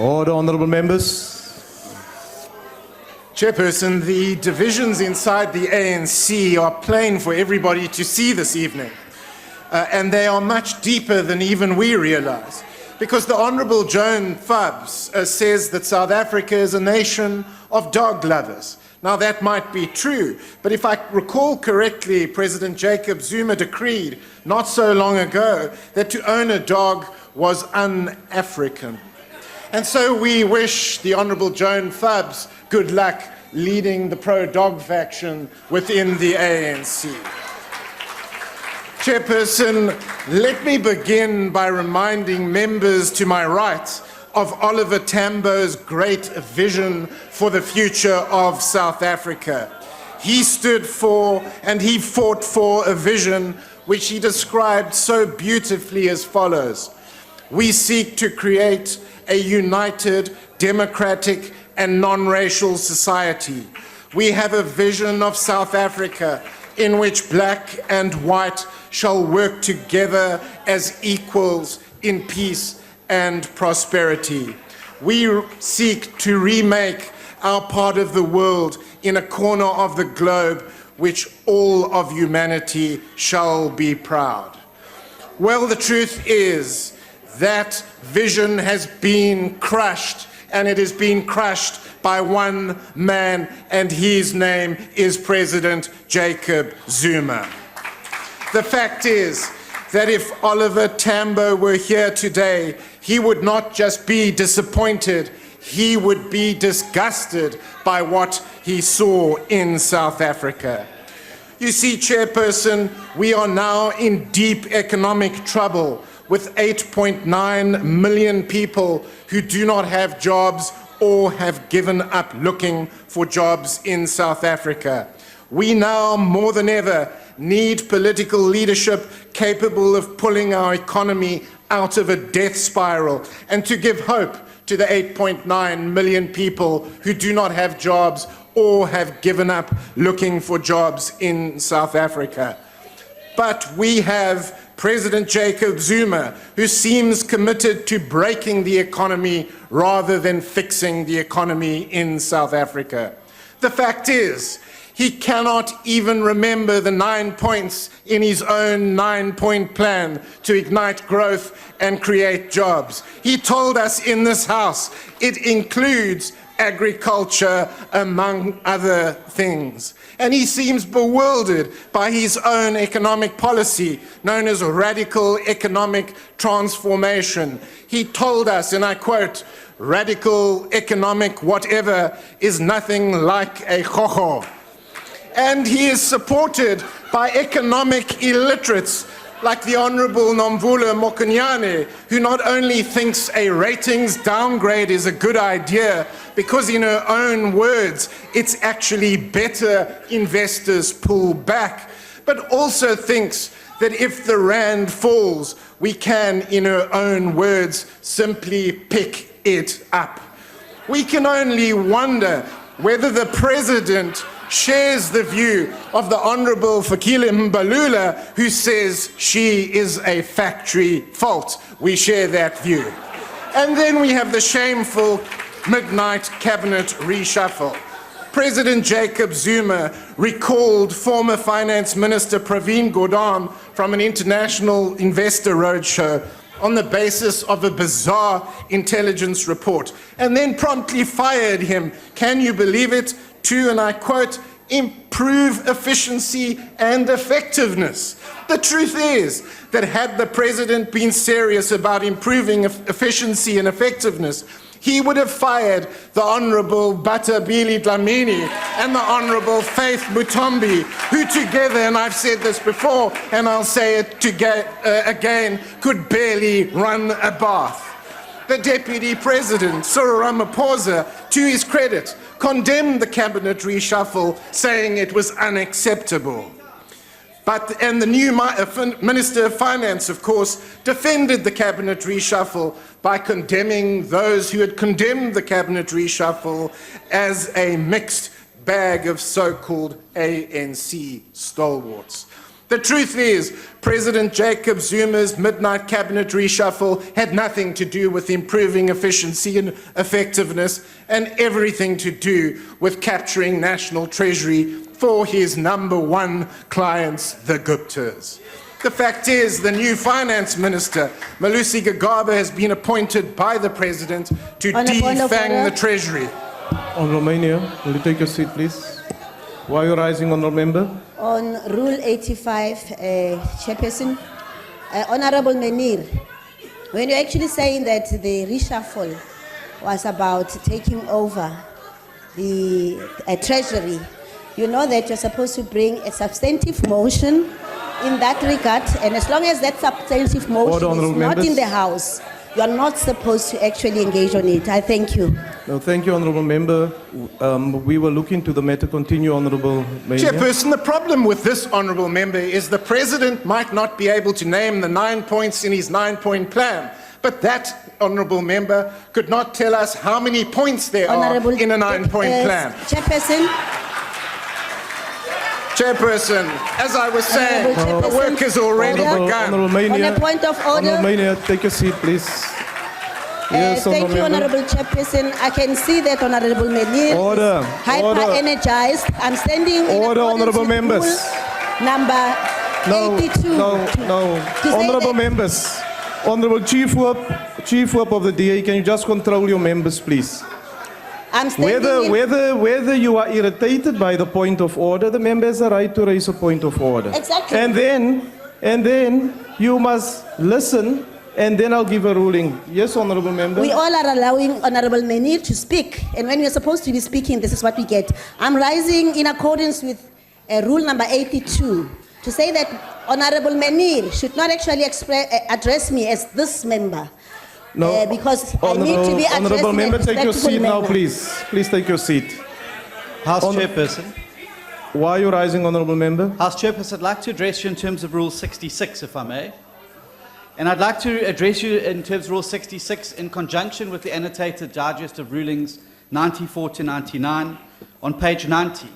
Order, honourable members. Chairperson, the divisions inside the ANC are plain for everybody to see this evening, and they are much deeper than even we realise. Because the Honourable Joan Fubs says that South Africa is a nation of dog lovers. Now that might be true, but if I recall correctly, President Jacob Zuma decreed not so long ago that to own a dog was un-African. And so we wish the Honourable Joan Fubs good luck leading the pro-dog faction within the ANC. Chairperson, let me begin by reminding members to my right of Oliver Tambo's great vision for the future of South Africa. He stood for and he fought for a vision which he described so beautifully as follows: we seek to create a united, democratic and non-racial society. We have a vision of South Africa in which black and white shall work together as equals in peace and prosperity. We seek to remake our part of the world in a corner of the globe which all of humanity shall be proud. Well, the truth is that vision has been crushed, and it has been crushed by one man, and his name is President Jacob Zuma. The fact is that if Oliver Tambo were here today, he would not just be disappointed, he would be disgusted by what he saw in South Africa. You see, Chairperson, we are now in deep economic trouble with 8.9 million people who do not have jobs or have given up looking for jobs in South Africa. We now, more than ever, need political leadership capable of pulling our economy out of a death spiral and to give hope to the 8.9 million people who do not have jobs or have given up looking for jobs in South Africa. But we have President Jacob Zuma, who seems committed to breaking the economy rather than fixing the economy in South Africa. The fact is, he cannot even remember the 9 points in his own 9-point plan to ignite growth and create jobs. He told us in this House it includes agriculture, among other things. And he seems bewildered by his own economic policy, known as radical economic transformation. He told us, and I quote, "Radical economic whatever is nothing like a ho-ho." And he is supported by economic illiterates like the Honourable Nomvula Mokonyane, who not only thinks a ratings downgrade is a good idea because, in her own words, it's actually better investors pull back, but also thinks that if the rand falls, we can, in her own words, simply pick it up. We can only wonder whether the President shares the view of the Honourable Fikile Mbalula, who says she is a factory fault. We share that view. And then we have the shameful midnight cabinet reshuffle. President Jacob Zuma recalled former Finance Minister Pravin Gordhan from an international investor roadshow on the basis of a bizarre intelligence report, and then promptly fired him. Can you believe it? To, and I quote, improve efficiency and effectiveness. The truth is that had the President been serious about improving efficiency and effectiveness, he would have fired the Honourable Batabile Dlamini and the Honourable Faith Mutombi, who together, and I've said this before and I'll say it again, could barely run a bath. The Deputy President, Cyril Ramaphosa, to his credit, condemned the cabinet reshuffle, saying it was unacceptable. And the new Minister of Finance, of course, defended the cabinet reshuffle by condemning those who had condemned the cabinet reshuffle as a mixed bag of so-called ANC stalwarts. The truth is, President Jacob Zuma's midnight cabinet reshuffle had nothing to do with improving efficiency and effectiveness, and everything to do with capturing National Treasury for his #1 clients, the Guptas. The fact is, the new finance minister, Malusi Gigaba, has been appointed by the president to defang the Treasury. Honourable Maynier, will you take your seat, please? Why are you rising, Honourable Member? On Rule 85, Chairperson, Honourable Maynier, when you're actually saying that the reshuffle was about taking over the Treasury, you know that you're supposed to bring a substantive motion in that regard, and as long as that substantive motion is not in the House, you are not supposed to actually engage on it. I thank you. No, thank you, Honourable Member. We will look into the matter. Continue, Honourable Maynier. Chairperson, the problem with this Honourable Member is the President might not be able to name the 9 points in his 9-point plan, but that Honourable Member could not tell us how many points there are in a 9-point plan. Chairperson, as I was saying, the work has already begun. Honourable Maynier, on a point of order. Honourable Maynier, take your seat, please. Yes, thank you, Honourable Chairperson. I can see that Honourable Maynier is hyper-energized. I'm standing in Honourable members. Number 82. No. Honourable members. Honourable Chief Whip of the DA, can you just control your members, please? I'm standing whether you are irritated by the point of order, the member has a right to raise a point of order. Exactly. And then you must listen, and then I'll give a ruling. Yes, Honourable Member. We all are allowing Honourable Maynier to speak, and when we're supposed to be speaking, this is what we get. I'm rising in accordance with Rule number 82 to say that Honourable Maynier should not actually address me as this member. No, because I need to be Honourable Member, take your seat now, please. Please take your seat. House Chairperson. Why are you rising, Honourable Member? House Chairperson, I'd like to address you in terms of Rule 66, if I may. And I'd like to address you in terms of Rule 66 in conjunction with the annotated digest of rulings 94 to 99 on page 90.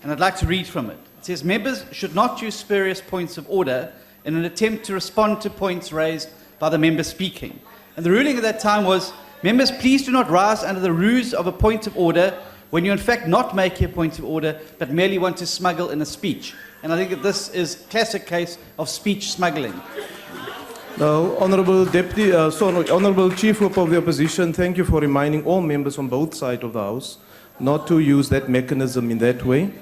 And I'd like to read from it. It says, members should not use spurious points of order in an attempt to respond to points raised by the member speaking. And the ruling at that time was, members, please do not rise under the ruse of a point of order when you're in fact not making a point of order, but merely want to smuggle in a speech. And I think that this is a classic case of speech smuggling. No, Honourable Chief Whip of the Opposition, thank you for reminding all members on both sides of the House not to use that mechanism in that way.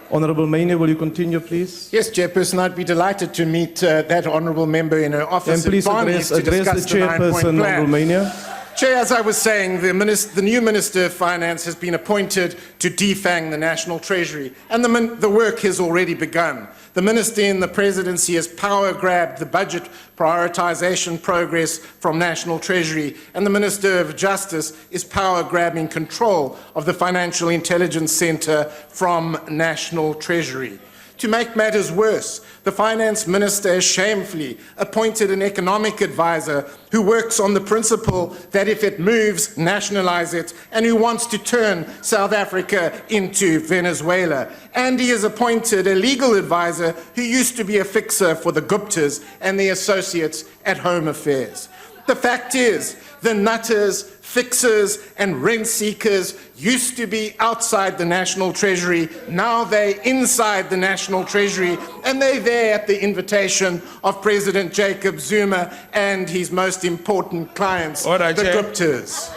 Honourable Maynier, will you continue, please? Yes, Chairperson, I'd be delighted to meet that Honourable Member in her office. And please address the Chairperson, Honourable Maynier. Chair, as I was saying, the new Minister of Finance has been appointed to defang the National Treasury, and the work has already begun. The Minister in the Presidency has power-grabbed the budget prioritisation progress from National Treasury, and the Minister of Justice is power-grabbing control of the Financial Intelligence Centre from National Treasury. To make matters worse, the Finance Minister has shamefully appointed an economic advisor who works on the principle that if it moves, nationalise it, and who wants to turn South Africa into Venezuela. And he has appointed a legal advisor who used to be a fixer for the Guptas and their associates at Home Affairs. The fact is, the nutters, fixers and rent seekers used to be outside the National Treasury. Now they're inside the National Treasury, and they're there at the invitation of President Jacob Zuma and his most important clients, the Guptas.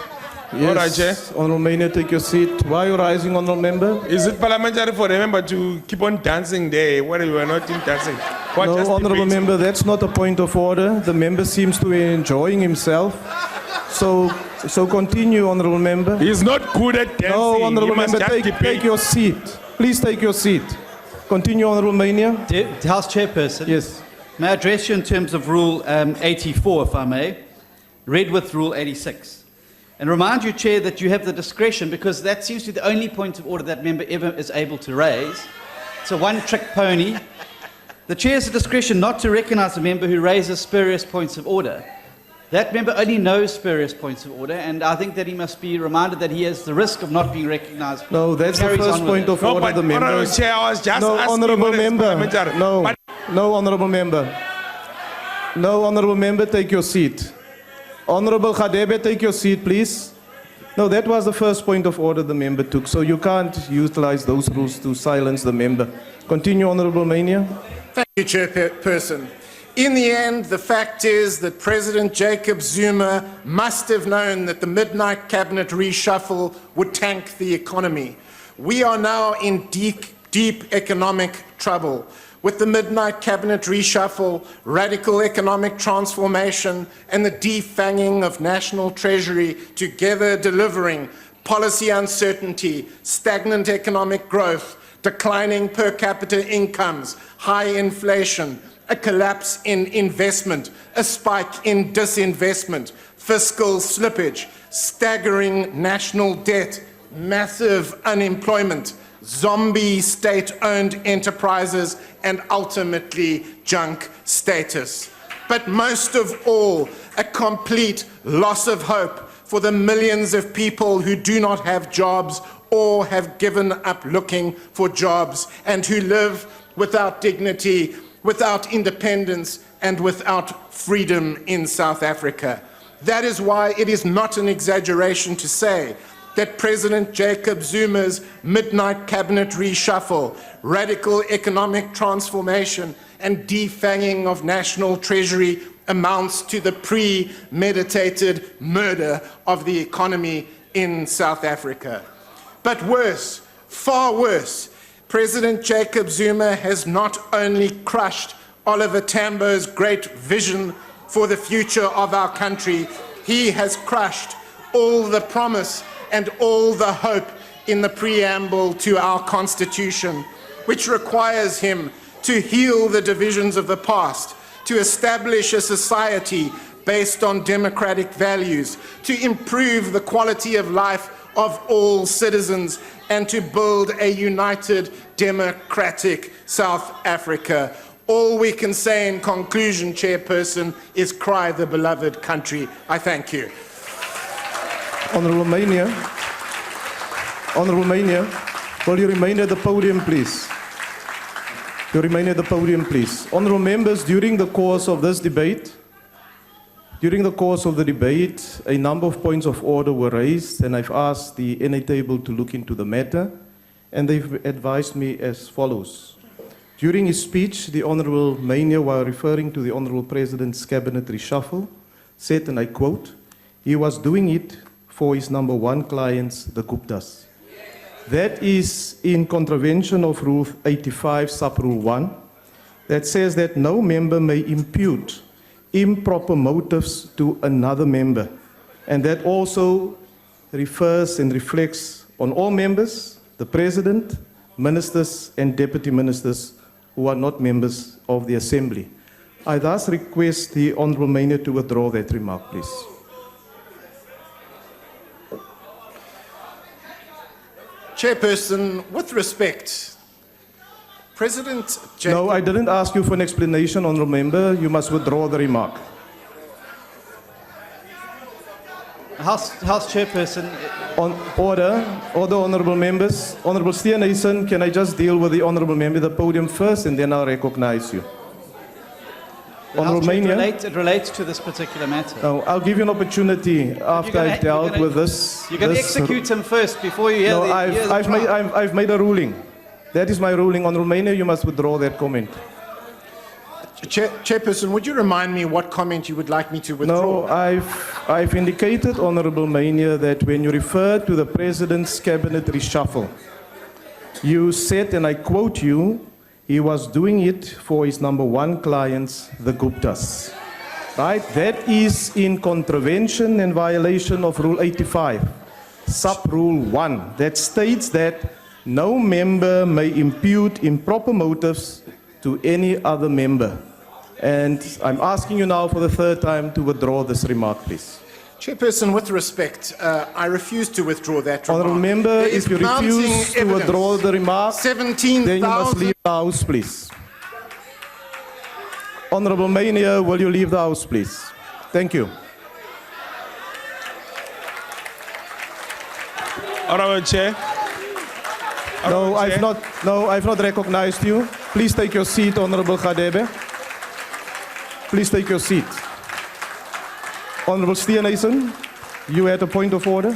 Yes, Honourable Maynier, take your seat. Why are you rising, Honourable Member? Is it parliamentary for a member to keep on dancing there where we were not in dancing? No, Honourable Member, that's not a point of order. The member seems to be enjoying himself. So continue, Honourable Member. He's not good at dancing. No, Honourable Member, take your seat. Please take your seat. Continue, Honourable Maynier. House Chairperson. Yes. May I address you in terms of Rule 84, if I may, read with Rule 86. And remind you, Chair, that you have the discretion, because that seems to be the only point of order that member ever is able to raise. It's a one-trick pony. The Chair has the discretion not to recognise a member who raises spurious points of order. That member only knows spurious points of order, and I think that he must be reminded that he has the risk of not being recognised. No, that's the first point of order. The member. Chair, I was just no, asking Honourable Member. No. No, honorable member. No, honorable member, take your seat. Honorable Khadebe, take your seat, please. No, that was the first point of order the member took, so you can't utilize those rules to silence the member. Continue, Honorable Maynier. Thank you, Chairperson. In the end, the fact is that President Jacob Zuma must have known that the midnight cabinet reshuffle would tank the economy. We are now in deep economic trouble. With the midnight cabinet reshuffle, radical economic transformation, and the defanging of national treasury together delivering policy uncertainty, stagnant economic growth, declining per capita incomes, high inflation, a collapse in investment, a spike in disinvestment, fiscal slippage, staggering national debt, massive unemployment, zombie state-owned enterprises, and ultimately junk status. But most of all, a complete loss of hope for the millions of people who do not have jobs or have given up looking for jobs and who live without dignity, without independence, and without freedom in South Africa. That is why it is not an exaggeration to say that President Jacob Zuma's midnight cabinet reshuffle, radical economic transformation, and defanging of national treasury amounts to the premeditated murder of the economy in South Africa. But worse, far worse, President Jacob Zuma has not only crushed Oliver Tambo's great vision for the future of our country, he has crushed all the promise and all the hope in the preamble to our Constitution, which requires him to heal the divisions of the past, to establish a society based on democratic values, to improve the quality of life of all citizens, and to build a united, democratic South Africa. All we can say in conclusion, Chairperson, is cry the beloved country. I thank you. Honorable Maynier. Honorable Maynier, will you remain at the podium, please? You remain at the podium, please. Honorable members, during the course of this debate, a number of points of order were raised, and I've asked the NA table to look into the matter, and they've advised me as follows. During his speech, the Honorable Maynier, while referring to the Honorable President's cabinet reshuffle, said, and I quote, he was doing it for his number one clients, the Guptas. That is in contravention of Rule 85, Sub-Rule 1, that says that no member may impute improper motives to another member. And that also refers and reflects on all members, the President, ministers, and deputy ministers who are not members of the Assembly. I thus request the Honourable Maynier to withdraw that remark, please. Chairperson, with respect, President Jacob... No, I didn't ask you for an explanation, Honourable Member. You must withdraw the remark. House Chairperson. On order, Honourable Members. Honourable Tuynhuys, can I just deal with the Honourable Member at the podium first, and then I'll recognize you. Honourable Maynier. It relates to this particular matter. No, I'll give you an opportunity after I've dealt with this. You're going to execute him first before you hear no, the... I've made a ruling. That is my ruling. Honourable Maynier, you must withdraw that comment. Chairperson, would you remind me what comment you would like me to withdraw? No, I've indicated, Honourable Maynier, that when you refer to the President's cabinet reshuffle, you said, and I quote you, he was doing it for his number one clients, the Guptas. Right? That is in contravention and violation of Rule 85, Sub-Rule 1, that states that no member may impute improper motives to any other member. And I'm asking you now for the third time to withdraw this remark, please. Chairperson, with respect, I refuse to withdraw that remark. Honourable Member, if you refuse to withdraw the remark, then you must leave the House, please. Honourable Maynier, will you leave the House, please? Thank you. Honourable Chair. No, I've not recognized you. Please take your seat, Honorable Gadebe. Please take your seat. Honorable Tuynhuys, you had a point of order.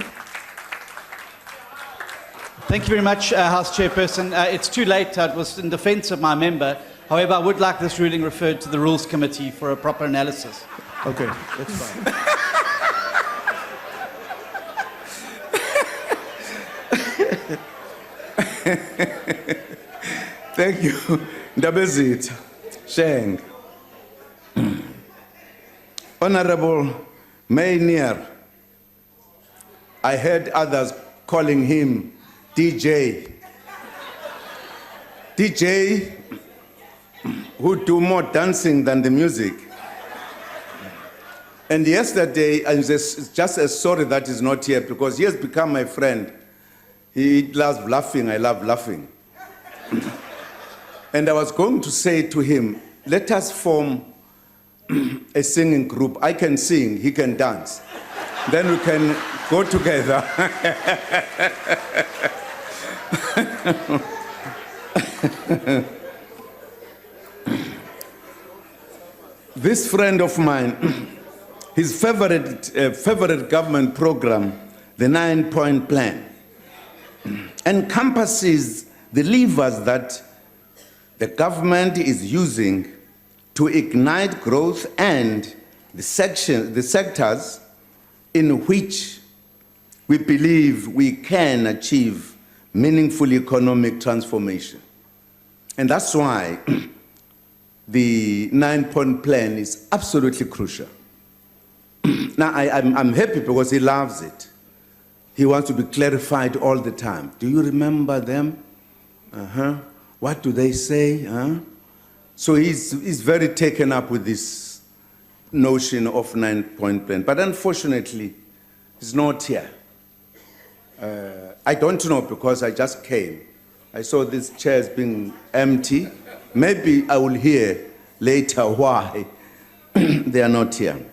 Thank you very much, House Chairperson. It's too late. It was in defence of my member. However, I would like this ruling referred to the Rules Committee for a proper analysis. Okay, that's fine. Thank you. Ndabezit, Sheng. Honorable Maynier, I heard others calling him DJ. DJ who do more dancing than the music. And yesterday, I'm just sorry that he's not here because he has become my friend. He loves laughing, I love laughing. And I was going to say to him, let us form a singing group. I can sing, he can dance. Then we can go together. This friend of mine, his favorite government program, the 9-point plan, encompasses the levers that the government is using to ignite growth and the sectors in which we believe we can achieve meaningful economic transformation. And that's why the 9-point plan is absolutely crucial. Now, I'm happy because he loves it. He wants to be clarified all the time. Do you remember them? What do they say? So he's very taken up with this notion of 9-point plan. But unfortunately, he's not here. I don't know because I just came. I saw these chairs being empty. Maybe I will hear later why they are not here.